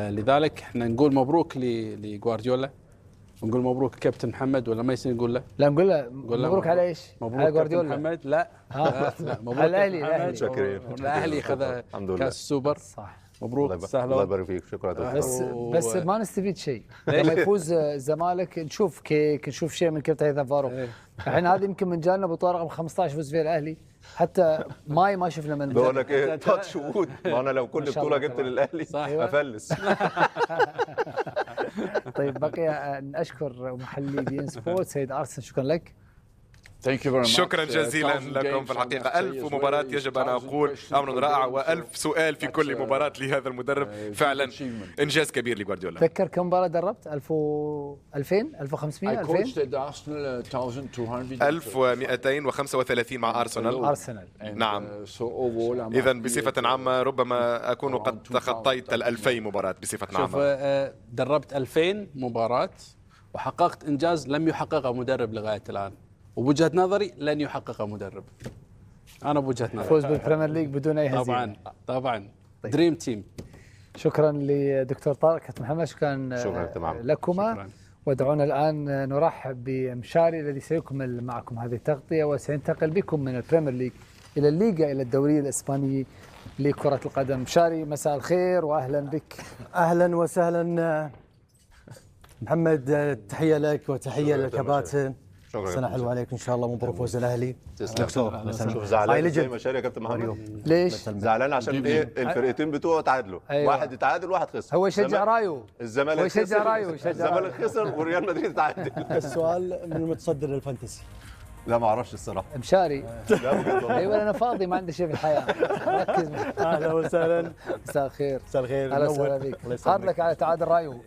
لذلك احنا نقول مبروك لجوارديولا، ونقول مبروك كابتن محمد، ولا ما يصير نقول له؟ لا نقول له مبروك على ايش؟ مبروك على جوارديولا محمد. لا مبروك على الاهلي. شكرا. الاهلي خذ كاس السوبر. صح. مبروك تستاهلون. الله يبارك فيك. شكرا. بس ما نستفيد شيء لما يفوز الزمالك. نشوف كيك، نشوف شيء من كابتن هيثم فاروق. الحين هذه يمكن من جالنا بطوله رقم 15 فوز فيها الاهلي، حتى ماي ما شفنا من بقول لك ايه، تاتش وود. ما انا لو كل بطوله جبت للاهلي افلس. طيب بقي نشكر محلي بي ان سبورت سيد ارسن، شكرا لك. شكرا جزيلا لكم. في الحقيقة 1000 مباراة يجب أن أقول أمر رائع، و1000 سؤال في كل مباراة لهذا المدرب. فعلا إنجاز كبير لجوارديولا. تذكر كم مباراة دربت؟ 2000 1500 1235 مع أرسنال. نعم. إذا بصفة عامة ربما أكون قد تخطيت 2000 مباراة بصفة عامة. شوف، دربت 2000 مباراة وحققت إنجاز لم يحققه مدرب لغاية الآن، وبوجهة نظري لن يحققه مدرب. أنا بوجهة نظري فوز بالبريمير ليج بدون أي هزيمة. طبعا طيب. دريم تيم. شكرا لدكتور طارق كابتن محمد، شكرا لكما. شكرا. ودعونا الآن نرحب بمشاري الذي سيكمل معكم هذه التغطية، وسينتقل بكم من البريمير ليج إلى الليغا، إلى الدوري الإسباني لكرة القدم. مشاري مساء الخير وأهلا بك. أهلا وسهلا محمد، تحية لك وتحية للكباتن. سنة حلوة عليك إن شاء الله. مبروك فوز الأهلي. تسلم. شوف زعلان زي ما شاري يا كابتن محمد. ليش؟ زعلان عشان ايه؟ الفرقتين بتوعه تعادلوا. أيوة. واحد يتعادل وواحد خسر. هو يشجع رايو. الزمالك هو يشجع خسر. رايو. الزمالك خسر وريال مدريد تعادل. السؤال من المتصدر للفانتسي؟ لا ما اعرفش الصراحه. مشاري. لا بجد والله. ايوه انا فاضي ما عندي شيء في الحياه. ركز. اهلا وسهلا. مساء الخير. مساء الخير. اهلا وسهلا بك. حاط لك على تعادل رايو.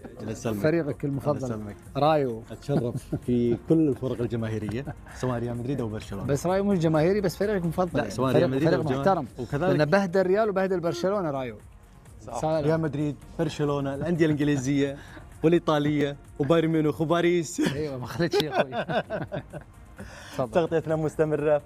فريقك المفضل رايو. اتشرف في كل الفرق الجماهيريه سواء ريال مدريد او برشلونه. بس رايو مش جماهيري، بس فريقك المفضل. لا سواء ريال مدريد فريق محترم، وكذلك لانه بهدل ريال وبهدل برشلونه رايو. ريال مدريد، برشلونه، الانديه الانجليزيه والايطاليه وبايرن ميونخ وباريس. ايوه ما خليت شيء اخوي. تغطيتنا مستمرة